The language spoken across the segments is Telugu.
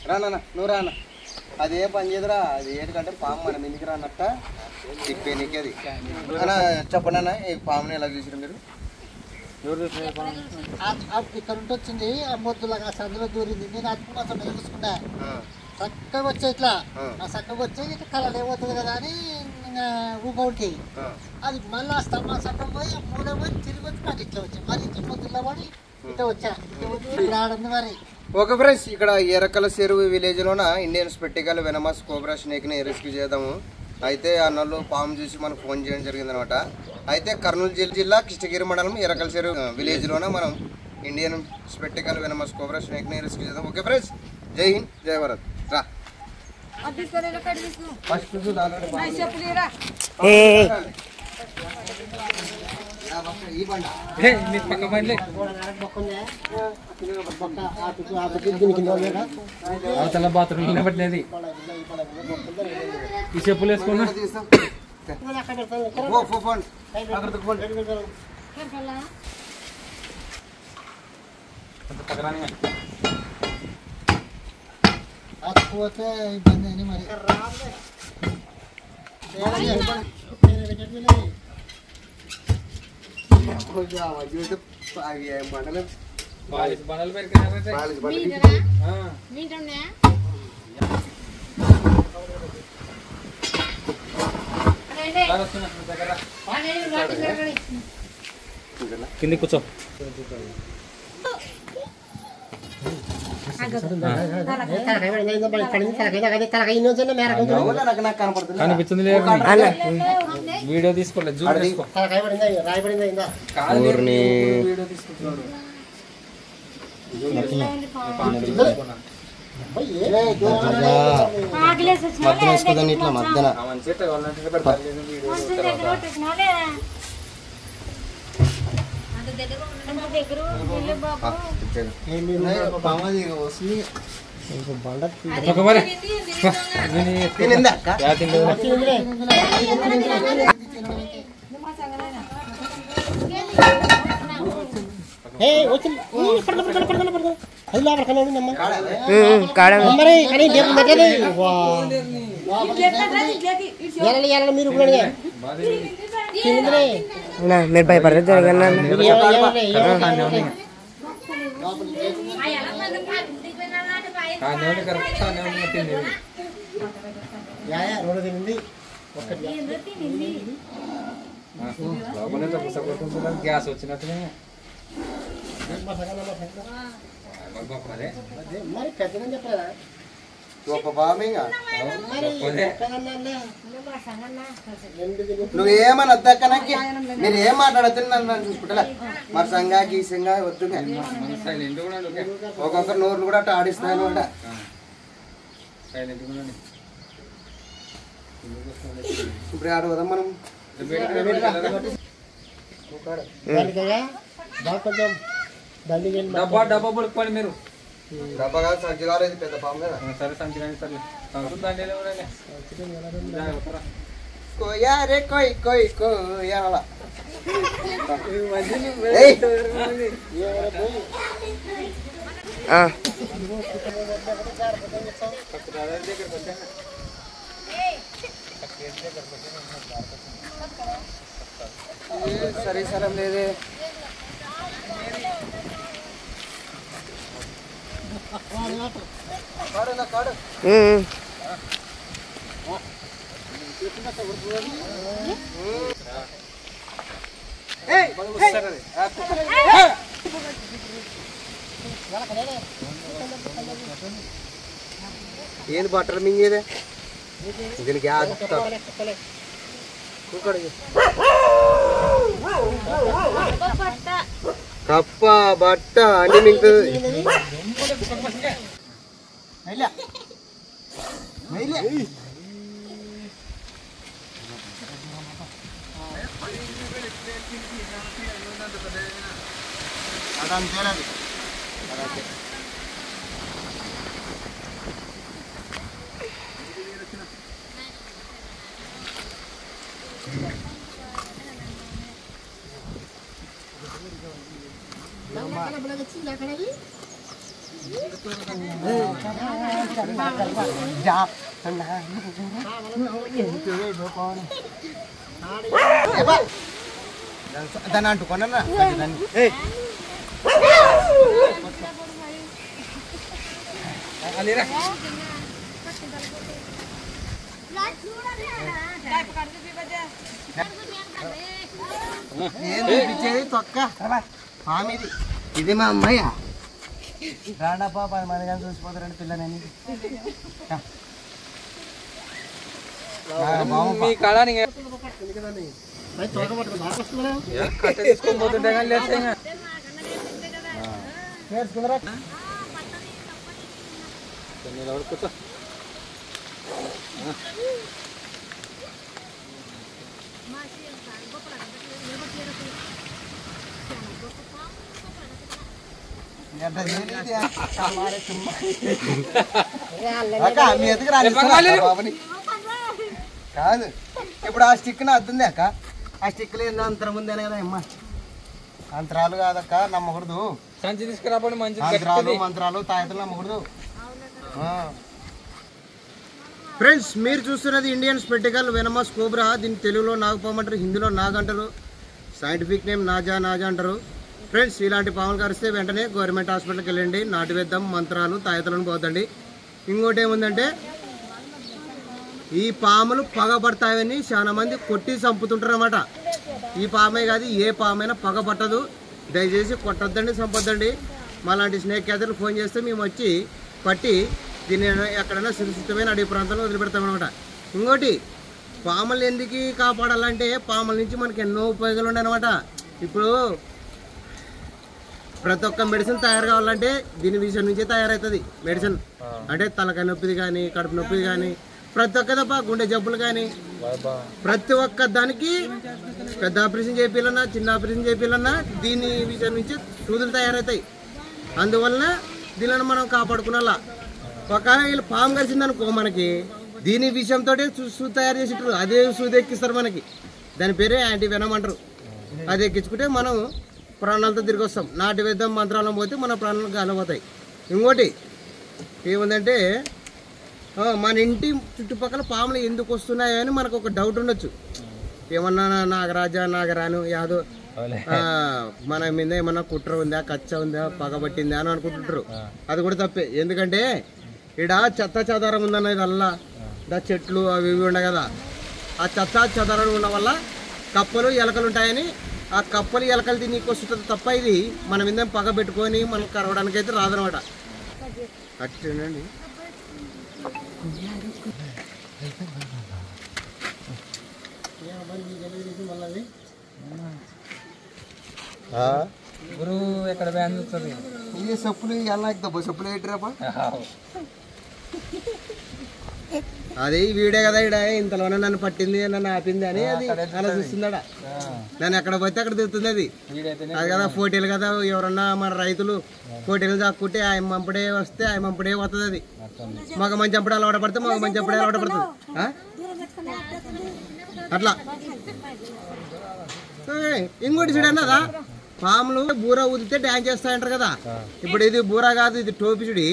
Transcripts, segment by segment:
రానా నువ్వు రానా అదే పని చేయదురా అది ఏంటంటే పాము మన మిందికి రానట్ట తిప్పేనికి అది అన్న చెప్పండి అన్న ఈ పాముని ఎలా చూసారు మీరు ఇక్కడ ఉంటే వచ్చింది ఆ మొద్దులాగా సందులో దూరింది నేను అది మాత్రం చూసుకున్నా చక్కగా వచ్చే ఇట్లా ఆ చక్కగా వచ్చే ఇట్లా కలర్ ఏమవుతుంది కదా అని ఊగా ఉంటాయి అది మళ్ళీ ఆ స్తంభం చక్కగా పోయి ఆ మూడే పోయి తిరిగి వచ్చి నాకు ఇట్లా వచ్చాయి మరి ఇట్లా మొద్దులో పడి ఇట్లా వచ్చా రావడం మరి ఓకే ఫ్రెండ్స్ ఇక్కడ ఎరకల చెరువు విలేజ్ లోన ఇండియన్ స్పెట్టికల్ వెనమస్ కోబ్రా స్నేక్ ని రెస్క్యూ చేద్దాము అయితే అన్నలు పాము చూసి మనకు ఫోన్ చేయడం జరిగింది అనమాట అయితే కర్నూలు జిల్లా కృష్ణగిరి మండలం ఎరకల చెరువు విలేజ్ లోన మనం ఇండియన్ స్పెట్టికల్ వెనమస్ కోబ్రా స్నేక్ ని రెస్క్యూ చేద్దాం ఓకే ఫ్రెండ్స్ జై హింద్ జై భారత్ రా ఫస్ట్ అవతల బాత్రూమ్ నిలబట్టినది ఈ చెప్పులు వేసుకున్నా పోతే ఇబ్బంది అని మరి బండలు పెరిగినారంటే కింది కూర్చో కనిపించింది వీడియో తీసుకోలేదు వీడియో తీసుకుంటున్నాడు మధ్యన వేసుకోదాన్ని ఇట్లా మధ్యన మీరు భయపడలేదు జరగన్నా గ్యాస్ వచ్చినట్టునే నువ్వేమని వద్దక్కనకి మీరు ఏం మాట్లాడద్దు నన్ను చూసుకుంటా మరి సంగా గీసంగా వద్దు ఒక్కొక్కరు నోర్లు కూడా అట్లా ఆడిస్తాను అంట ఇప్పుడు ఆడ కదా మనం డబ్బా డబ్బా పడుకోండి మీరు డబ్బా కాదు సంచి కాలేదు పెద్ద పాము కదా సరే సంచి కానీ సరే కోయా రే కోయ్ కోయ్ కోయా సరే సరే లేదే కాడు ఏంది బట్టలు మింగేదే దీనికి కప్ప బట్ట అన్ని మింగుతుంది దాన్ని అంటుకోనన్నా తొక్క ఇది ఇది మా అమ్మాయ రాడా పాప 10 మంది కానీ చూసిపోతారండి పిల్లని మీ కళని తీసుకొని పోతుంటే కానీ లేదు కూర్చో కాదు ఇప్పుడు ఆ స్టిక్ అద్దుంది అక్క ఆ స్టిక్లో ఏందో అంతరం ఉందేనే కదా అమ్మ అంతరాలు కాదక్క నమ్మకూడదు సంచి తీసుకురాబడి మంచి మంత్రాలు తాయతలు నమ్మకూడదు ఫ్రెండ్స్ మీరు చూస్తున్నది ఇండియన్ స్పెక్టికల్ వెనమస్ కోబ్రా దీన్ని తెలుగులో నాగపాము అంటారు హిందీలో నాగ్ అంటారు సైంటిఫిక్ నేమ్ నాజా అంటారు ఫ్రెండ్స్ ఇలాంటి పాములు కరిస్తే వెంటనే గవర్నమెంట్ హాస్పిటల్కి వెళ్ళండి నాటు వేద్దాం మంత్రాలు తాయతలను పోతండి ఇంకోటి ఏముందంటే ఈ పాములు పగబడతాయని చాలా మంది కొట్టి చంపుతుంటారు అన్నమాట ఈ పామే కాదు ఏ పామైనా పగబట్టదు దయచేసి కొట్టద్దండి చంపొద్దండి మాలాంటి స్నేక్ క్యాచర్లు ఫోన్ చేస్తే మేము వచ్చి పట్టి దీన్ని ఎక్కడైనా సురక్షితమైన అడవి ప్రాంతంలో వదిలిపెడతామన్నమాట ఇంకోటి పాములు ఎందుకు కాపాడాలంటే పాముల నుంచి మనకి ఎన్నో ఉపయోగాలు ఉన్నాయి అన్నమాట ఇప్పుడు ప్రతి ఒక్క మెడిసిన్ తయారు కావాలంటే దీని విషయం నుంచే తయారవుతుంది మెడిసిన్ అంటే తలకాయ నొప్పిది కానీ కడుపు నొప్పిది కానీ ప్రతి ఒక్క తప్ప గుండె జబ్బులు కానీ ప్రతి ఒక్క దానికి పెద్ద ఆపరేషన్ చేయాలన్నా చిన్న ఆపరేషన్ చేయాలన్నా దీని విషయం నుంచి సూదులు తయారవుతాయి అందువలన దీనిని మనం కాపాడుకునేలా ఒకవేళ వీళ్ళు పాము కరిచిందనుకో మనకి దీని విషయంతో సూది తయారు చేసిట్టారు అదే సూది ఎక్కిస్తారు మనకి దాని పేరే యాంటీ వెనమ్ అంటారు అది ఎక్కించుకుంటే మనం ప్రాణాలతో తిరిగి వస్తాం నాటి వేద్దాం మంత్రాలను పోతే మన ప్రాణాలు గాలిపోతాయి ఇంకోటి ఏముందంటే మన ఇంటి చుట్టుపక్కల పాములు ఎందుకు వస్తున్నాయో అని మనకు ఒక డౌట్ ఉండొచ్చు ఏమన్నా నాగరాజా నాగరాను యాదో మన మీద ఏమన్నా కుట్ర ఉందా కచ్చ ఉందా పగబట్టిందా అని అనుకుంటుంటారు అది కూడా తప్పే ఎందుకంటే ఇక్కడ చెత్త చెదారం ఉందన్న ఇదల్లా చెట్లు అవి ఇవి ఉన్నాయి కదా ఆ చెత్త చెదారం ఉండడం వల్ల కప్పలు ఎలకలు ఉంటాయని ఆ కప్పలు ఎలకలు తిని వస్తుంటుంది తప్ప ఇది మన మీద పగ పెట్టుకొని మనం కరవడానికి అయితే రాదనమాట అట్టేనండి గురువు ఎక్కడ బ్యాన్ చూస్తుంది ఈ సప్పులు ఎలా ఎక్కుతావు సప్పులు పెట్టిరాపా అది వీడే కదా ఇడ ఇంతలోనే నన్ను పట్టింది నన్ను ఆపింది అని అది అలా చూస్తుందా నన్ను ఎక్కడ పోతే అక్కడ తిరుగుతుంది అది అది కదా పోటీలు కదా ఎవరన్నా మన రైతులు పోటీలు చాక్కుంటే ఆయన మంపుడే వస్తే ఆయన మంపుడే వస్తుంది అది మగ మంచి అప్పుడే అలవాటు పడితే మగ మంచి అప్పుడే అలవాటు పడుతుంది అట్లా ఇంకోటి చూడన్నదా పాములు బూర ఊదితే డ్యాన్స్ చేస్తాయంటారు కదా ఇప్పుడు ఇది బూర కాదు ఇది టోపి చూడి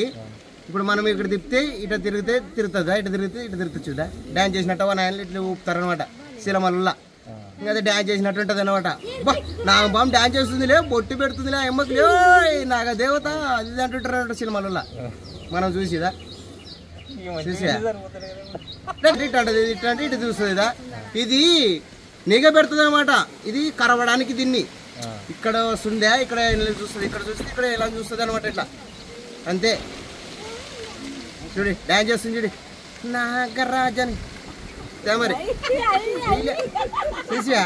ఇప్పుడు మనం ఇక్కడ తిప్పితే ఇట్లా తిరిగితే తిరుగుతుందా ఇట్లా తిరిగితే ఇట్లా తిరుగుతుంది చూడా డ్యాన్స్ చేసినట్టు నాయనలు ఇట్లా ఊపుతారనమాట శిలమల్ల ఇంకా అది డ్యాన్స్ చేసినట్టు ఉంటుంది అనమాట నా బామ్ డ్యాన్స్ చేస్తుందిలే బొట్టు పెడుతుందిలే అమ్మకి నాగ దేవత అది అంటుంటారు అనమాట శిలమల్ల మనం చూసిదా చూసా ఇట్లాంటిది ఇట్లాంటి ఇటు చూస్తుందిదా ఇది నిఘ పెడుతుంది అనమాట ఇది కరవడానికి దీన్ని ఇక్కడ వస్తుందా ఇక్కడ చూస్తుంది ఇక్కడ చూస్తుంది ఇక్కడ ఇలా చూస్తుంది అనమాట ఇట్లా అంతే చూడి డ్యాన్స్ చేస్తుంది చూడి నాగరాజ్ అని మరి చూసియా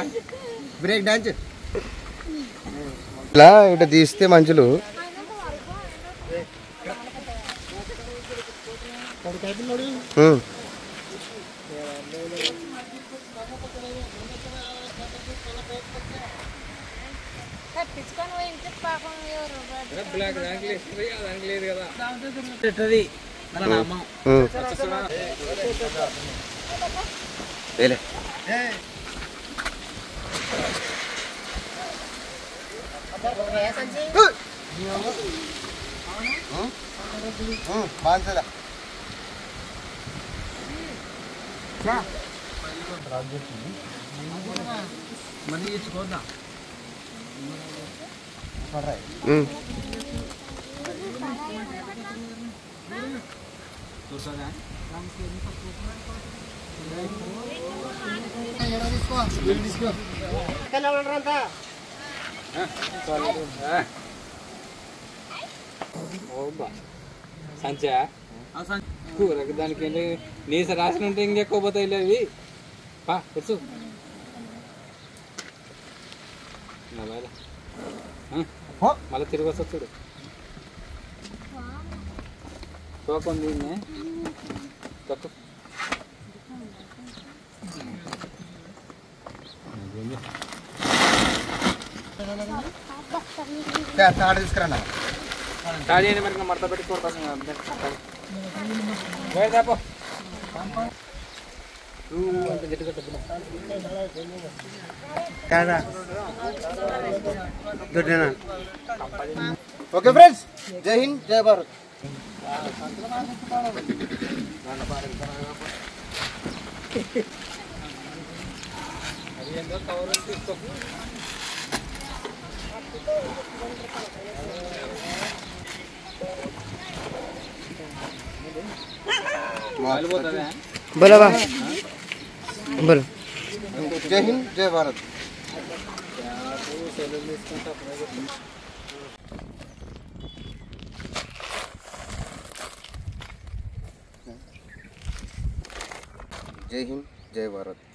బ్రేక్ డాన్స్ ఇలా ఇట్లా తీస్తే మంచులు బ్లాక్ దానికి లేదు దానికి లేదు కదా పెట్టది మన నామ వేలే బాన్సలా మనీ ఇచ్చుకోద్దా సంచా కూరకు దానికి ఏంటి నీస రాసిన ఉంటే ఇంకెక్కువ పోతాయి అవి తెలుసు మళ్ళీ తిరిగి వస్తా చూడు తోకుంది తొక్కు తాడు తీసుకురా తాడి అని మరి మడత పెట్టి కోరుకోసం వేదాపో ఓకే ఫ్రెండ్స్ జై హింద్ జై భారత్ बोलो बोलो जय हिंद जय भारत जय हिंद जय भारत।